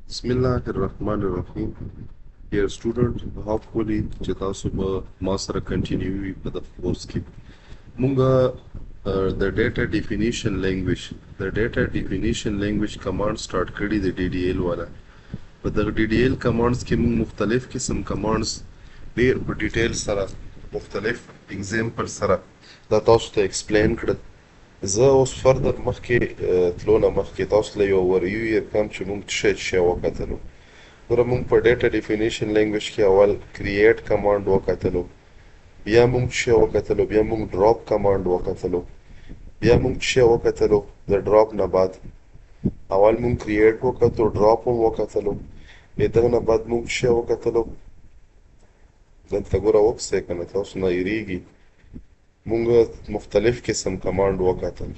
bismillahirrahmanirrahim. Dear student, hopefully چې تاسو به ما سره کنټینیو وي په د کورس کې مونږه د ډیټا ډیفینیشن لینګویج کمانډ سٹارټ کړی د DDL والا. په د DDL کمانډز کې مونږ مختلف قسم کمانډز ډیر په ډیټیل سره مختلف اگزامپل سره دا تاسو ته ایکسپلین کړل. زه اوس فردر مخکې تلو نه مخکې تاسو له یو اوورویو یې کوم چې مونږ څه وکتلو. ګوره مونږ په ډیټا ډیفینیشن لینګویج کې اول کرییټ کمانډ وکتلو، بیا مونږ څه وکتلو، بیا مونږ ډراپ کمانډ وکتلو، بیا مونږ څه وکتلو د ډراپ نه بعد اول مونږ کرییټ وکتلو، ډراپ هم وکتلو، بیا دغه نه بعد مونږ څه وکتلو. دلته ګوره وکسئ که نه تاسو نه یېرېږي. مونږ مختلف قسم کمانډ وکتل،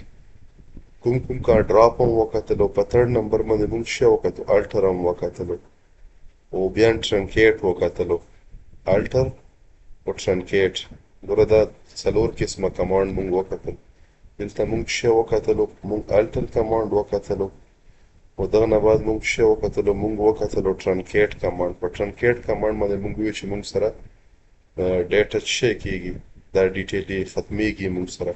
کوم کا ډراپ هم وکتلو، په تھرډ نمبر باندې مونږ څه وکتلو، الټر هم وکتلو، او بیا ټرنکیټ وکتلو، الټر او ټرنکیټ. ګوره دا څلور قسمه کمانډ مونږ وکتل. دلته مونږ څه وکتلو، مونږ الټر کمانډ وکتلو، او دغه نه بعد مونږ څه وکتلو، مونږ وکتلو ټرنکیټ کمانډ. په ټرنکیټ کمانډ باندې مونږ ویل چې مونږ سره ډیټا څه کېږي، دا ډیټیلې ختمیږي مونږ سره.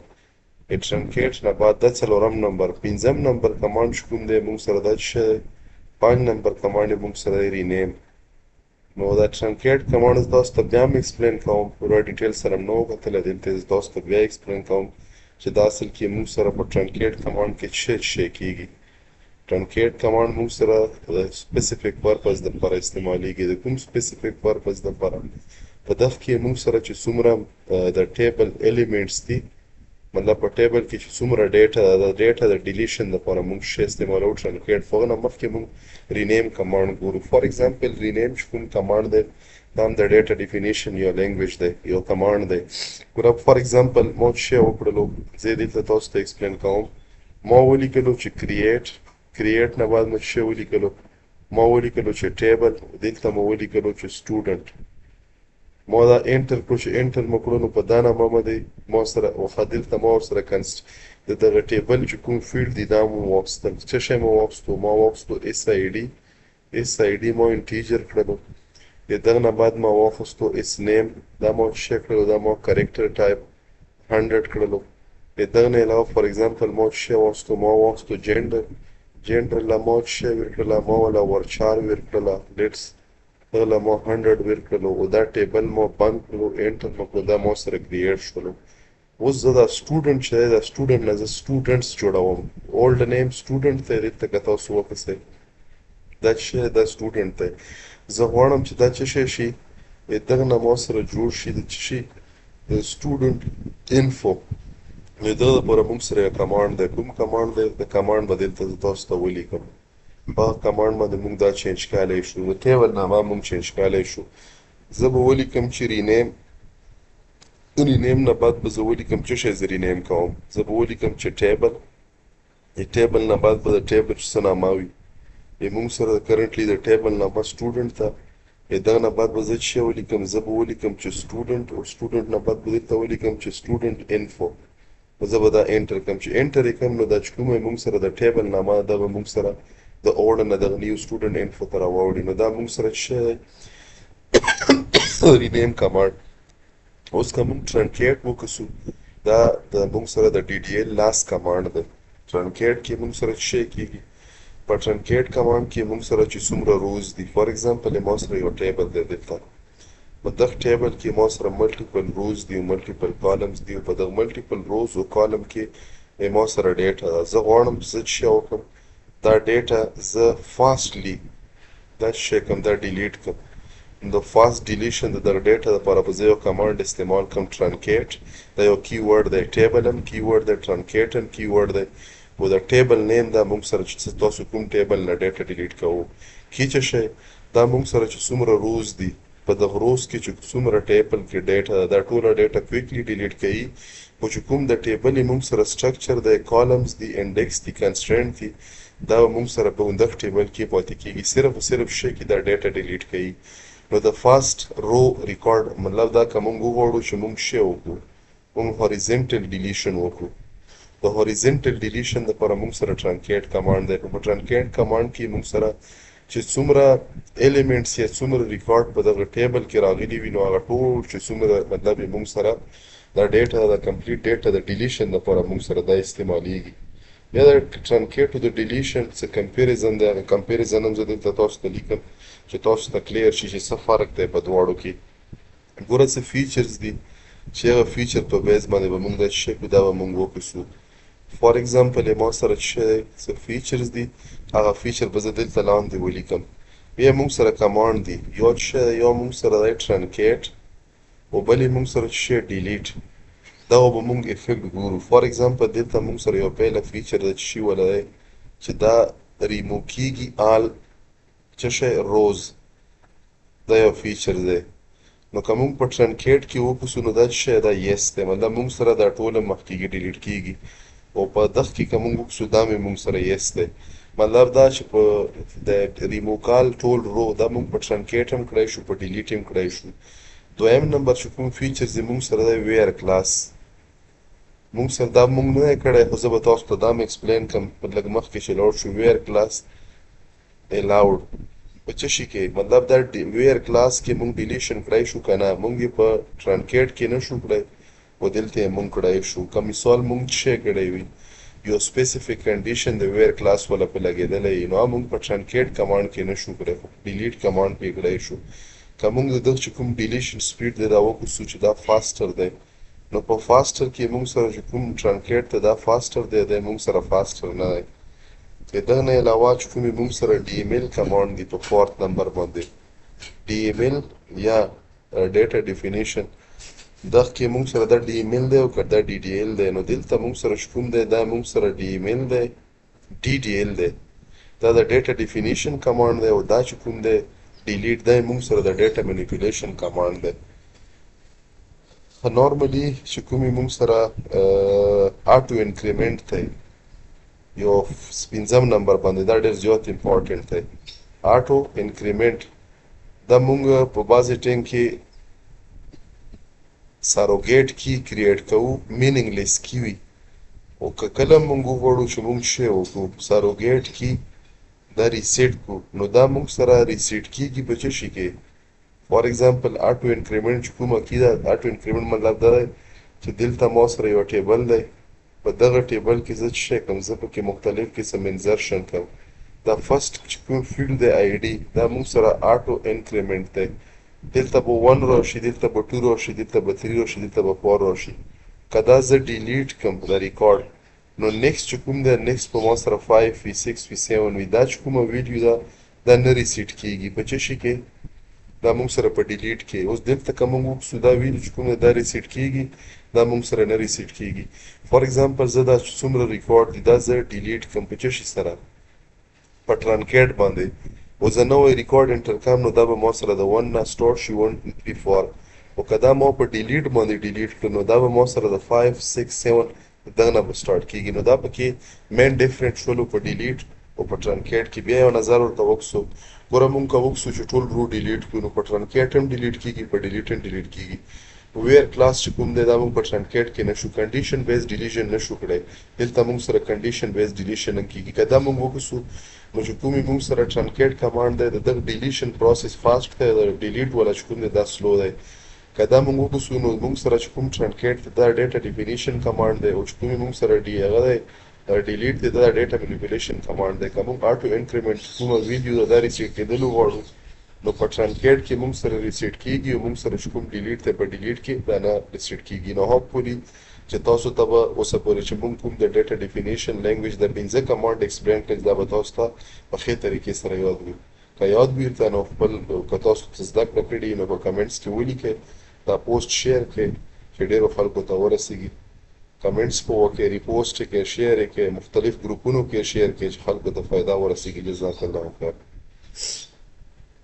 ټرنکیټ نه بعد دا څلورم نمبر، پنځم نمبر کمانډ چې کوم دی مونږ سره دا څه، 5 نمبر کمانډ یې مونږ سره دی رینیم. نو دا ټرنکیټ کمانډ زه تاسو ته بیا هم ایکسپلین کوم، پوره ډیټیل سره هم نه و کتلی، دلته زه تاسو ته بیا ایکسپلین کوم چې دا اصل کې مونږ سره په ټرنکیټ کمانډ کې څه کېږي. ټرنکیټ کمانډ مونږ سره د سپیسیفیک پرپز دپاره استعمالیږي. د کوم سپیسیفیک پرپز دپاره؟ په دغه کې مونږ سره چې څومره د ټیبل ایلیمنټس دي، مطلب په ټیبل کې چې څومره ډیټا د ډیټا د ډیلیشن لپاره مونږ څه استعمالوو ټرنکیټ. خو هغه نه مخکې مونږ رینیم کمانډ ګورو. فار ایگزامپل رینیم چې کوم کمانډ دی دا هم د ډیټا ډیفینیشن یو لینګویج دی، یو کمانډ دی. ګوره فار ایگزامپل ما څه وکړلو، زه یې دلته تاسو ته ایکسپلین کوم. ما ولیکلو چې کرییټ نه بعد مو څه ولیکلو، ما ولیکلو چې ټیبل، دلته مو ولیکلو چې سټوډنټ. ما دا انټر کړو، چې انټر مو کړو نو په دا نامه باندې ما سره وخا دلته ما ورسره د دغه ټیبل چې کوم فیلډ دی دا مو واخیستل. څه شی مو واخیستو، ما واخیستو اس آی ډي ما انټیجر کړلو. د دغه نه بعد ما واخیستو اس نیم، دا ما څه کړلو، دا ما کریکټر ټایپ 100 کړلو. د دغه نه علاوه فار ایگزامپل ما څه واخیستو، ما واخیستو جنډر له ما څه ورکړله، ما ولا ورچار ورکړله، لیټس دغه له ما 100 ورکړلو، او دا ټیبل ما بند کړلو، انټر مو کړلو، دا ما سره کرییټ شولو. اوس زه دا سټوډنټ چې دی، دا سټوډنټ نه زه سټوډنټس جوړوم. اولډ نیم سټوډنټ دی، دلته که تاسو وکسئ دا څه شی، دا سټوډنټ دی. زه غواړم چې دا څه شی شي، دغه نه ما سره جوړ شي د څه شي، د سټوډنټ انفو. نو دغه دپاره موږ سره یو کمانډ دی. کوم کمانډ دی؟ د کمانډ به دلته زه تاسو ته ولیکم. په کمانډ باندې موږ دا چینج کولی شو، د ټیبل نامه موږ چینج کولی شو. زه به ولیکم چې رینیم نه بعد به زه ولیکم څه شی زه رینیم کوم. زه به ولیکم چې ټیبل، د ټیبل نه بعد به د ټیبل څه نامه وي. موږ سره کرنټلی د ټیبل نامه سټوډنټ ده. دغه نه بعد به زه څه ولیکم، زه به ولیکم چې سټوډنټ، او سټوډنټ نه بعد به دلته ولیکم چې سټوډنټ انفو. زه به دا انټر کړم. چې انټر یې کړم نو دا چې کومه موږ سره د ټیبل نامه ده به موږ سره د اوړه نه دغه نیو سټوډنټ انفو ته راواوړي. نو دا موږ سره څه رینیم کمانډ. اوس که موږ ټرنکیټ وکړو، دا د موږ سره د DDL لاست کمانډ ده. ټرنکیټ کې موږ سره څه کېږي، په ټرنکیټ کمانډ کې موږ سره چې څومره روز دي، فار ایگزامپل ما سره یو ټیبل دی دلته، په دغه ټیبل کې ما سره ملټیپل روز دي او ملټیپل کالمز دي، او په دغه ملټیپل روز او کالم کې ما سره ډیټا ده. زه غواړم چې زه څه وکړم، دا ډیټا زه فاسټلی دا څه کوم، دا ډیلیټ کړم. د فاست ډیلیشن د دغه ډیټا لپاره به زه یو کمانډ استعمال کوم، ټرنکیټ. دا یو کی ورډ دی، ټیبل هم کی ورډ دی، ټرنکیټ هم کی ورډ دی. او د ټیبل نیم دا موږ سره چې تاسو کوم ټیبل نه ډیټا ډیلیټ کوو. کی څه شی، دا موږ سره چې څومره روز دي، په دغه روز کې چې څومره ټیبل کې ډیټا ده، دا ټوله ډیټا کویکلی ډیلیټ کوي. خو چې کوم د ټیبل یې موږ سره سټرکچر دی، کالمز دي، انډیکس دي، کنسټرنټ دي، دا موږ سره په دغه ټیبل کې پاتې کېږي. صرف او صرف شی کې دا ډیټا ډیلیټ کوي. نو د فاست رو ریکارډ مطلب دا که موږ وغواړو چې موږ څه وکړو، موږ هوریزنټل ډیلیشن وکړو. د هوریزنټل ډیلیشن لپاره موږ سره ټرنکیټ کمانډ دی. په ټرنکیټ کمانډ کې موږ سره چې څومره ایلیمنټس یا څومره ریکارډ په دغه ټیبل کې راغلي وي نو هغه ټول چې څومره مطلب یې موږ سره دا ډیټا د کمپلیټ ډیټا د ډیلیشن لپاره موږ سره دا استعمالیږي. بیا د ټرنکیټ او د ډیلیشن څه کمپیریزن دی، هغه کمپیریزن هم زه دلته تاسو ته لیکم چې تاسو ته کلیر شي چې څه فرق دی په دواړو کې. ګوره څه فیچرز دي چې هغه فیچر په بیس باندې به موږ دا شی دا به موږ وکړو. فار ایگزامپل ما سره څه فیچرز دي، هغه فیچر به زه دلته لاندې ولیکم. بیا موږ سره کمانډ دي، یو موږ سره دی ټرنکیټ او بل یې موږ سره ډیلیټ. دغه به موږ افیکټ ګورو. فار ایگزامپل دلته موږ سره یو پیله فیچر دی چې ولا دی چې دا ریمو کیږي آل روز، دا یو فیچر دی. نو که موږ په ټرنکیټ کې وکړو نو دا دا یس دی، مطلب موږ سره دا ټوله مخکې ډیلیټ کیږي. او په دغه کې که موږ وکړو دا مې موږ سره یس دی، مطلب دا چې په د ریموکال ټول رو دا موږ په ټرنکیټ هم کړی شو، په ډیلیټ هم کړی شو. دویم نمبر چې کوم فیچر دی موږ سره دی ویر کلاس. موږ سره دا موږ نه دی کړی، خو زه به تاسو ته دا م ایکسپلین کړم لږ مخکې چې لاړ شو. ویر کلاس الاوډ په څه شي کې، مطلب دا ویر کلاس کې موږ ډیلیشن کړی شو که نه، موږ یې په ټرنکیټ کې نه شو کړی او دلته یې موږ کړی شو. که مثال موږ څه کړی وي، یو سپیسیفیک کنډیشن د ویر کلاس والا په لګېدلی وي، نو موږ په ټرنکیټ کمانډ کې نه شو کړی، خو ډیلیټ کمانډ پې کړی شو. که موږ د دغه چې کوم ډیلیشن سپیډ دی دا وکړو چې دا فاسټر دی، نو په فاسټر کې موږ سره چې کوم ټرنکیټ ته دا فاسټر دی دی موږ سره فاسټر نه دی. د دغه نه علاوه چې کومې موږ سره ډي ایم ایل کمانډ دی په 4th نمبر باندې، ډي ایم ایل یا ډیټا ډیفینیشن، دغه کې موږ سره دا ډي ایم ایل دی او که دا ډي ډي ایل دی. نو دلته موږ سره چې کوم دی دا موږ سره ډي ایم ایل دی، ډي ډي ایل دی، دا د ډیټا ډیفینیشن کمانډ دی. او دا چې کوم دی ډیلیټ دی موږ سره د ډیټا مینیپولیشن کمانډ دی. نارملی چې کومې موږ سره آټو انکریمنټ دی یو 5م نمبر باندې، دا ډېر زیات امپورټنټ دی. آټو انکریمنټ دا موږ په بعضې ټایم کې سروګیټ کی کریټ کوو، مینینګلیس کی وي، او که کله موږ وغواړو چې موږ شی وکړو سروګیټ کی دا ریسیټ کو، نو دا موږ سره ریسیټ کیږي په څه شي کې. فار ایگزامپل آټو انکریمنټ چې کومه کی دا آټو انکریمنټ مطلب دا دی چې دلته ما سره یو ټیبل دی، په دغه ټیبل کې زه څه شی کوم، زه پکې مختلف قسم انزرشن کوم. دا فرست چې کوم فیلډ دی آی ډي دا موږ سره آټو انکریمنټ دی، دلته به 1 راشي، دلته به 2 راشي، دلته به 3 راشي، دلته به 4 راشي. که دا زه ډیلیټ کوم دا ریکارډ، نو نیکسټ چې کوم دی نیکسټ به ما سره 5 وي 6 وي 7 وي. دا چې کومه ویډیو ده دا نه ریسیټ کیږي په څه شي کې، دا موږ سره په ډیلیټ کې. اوس دلته که موږ وکړو دا ویډیو چې کوم دی دا ریسیټ کیږي، دا موږ سره نه ریسیټ کیږي. فار ایگزامپل زه دا څومره ریکارډ دی دا زه ډیلیټ کوم په څه شي سره، په ټرنکیټ باندې. او زه نوی ریکارډ انټر کوم نو دا به ما سره د 1 نه سټارټ شي 1 2 3 4. او که دا ما په ډیلیټ باندې ډیلیټ کړو نو دا به ما سره د 5 6 7 دغه نه به سټارټ کیږي. نو دا پکې مین ډیفرنٹ شولو په ډیلیټ او په ټرنکیټ کې. بیا یو نظر ورته وکړو، ګوره موږ که وکړو چې ټول رو ډیلیټ کړو نو په ټرنکیټ هم ډیلیټ کیږي، په ډیلیټ هم ډیلیټ کیږي. ویر کلاس چې کوم دی دا موږ په ټرنکیټ کې نشو کنډیشن بیس ډیلیشن نشو کړی، دلته موږ سره کنډیشن بیس ډیلیشن هم کیږي. که دا موږ وکړو نو چې کومې موږ سره ټرنکیټ کمانډ دی د دغه ډیلیشن پروسس فاسټ دی، د ډیلیټ والا چې کوم دی دا سلو دی. که دا موږ وکړو نو موږ سره چې کوم ټرنکیټ دی دا ډیټا ډیفینیشن کمانډ دی، او چې کومې موږ سره هغه دی ډیلیټ دی دا ډیټا مینیپولیشن کمانډ دی. که موږ آټو انکریمنټ کومه ویډیو ده دا ریسیټ کېدل وغواړو نو په ټرنکیټ کې موږ سره ریسیټ کیږي، او موږ سره چې کوم ډیلیټ دی په ډیلیټ کې دا نه ریسیټ کیږي. نو هوپفولي چې تاسو ته به اوسه پورې چې موږ کوم د ډیټا ډیفینیشن لینګویج د 15 کمانډ ایکسپلین کړل دا به تاسو ته په ښې طریقې سره یاد وي. که یاد وي ورته نو خپل که تاسو څه زده کړه کړې نو په کمنټس کې ولیکئ، دا پوسټ شیر کړئ چې ډېرو خلکو ته ورسیږي. کمنټس په وکړئ، ریپوسټ یې کړئ، شیر یې کړئ، مختلف ګروپونو کې شیر کړئ چې خلکو ته فایده ورسیږي. جزاک الله خیر.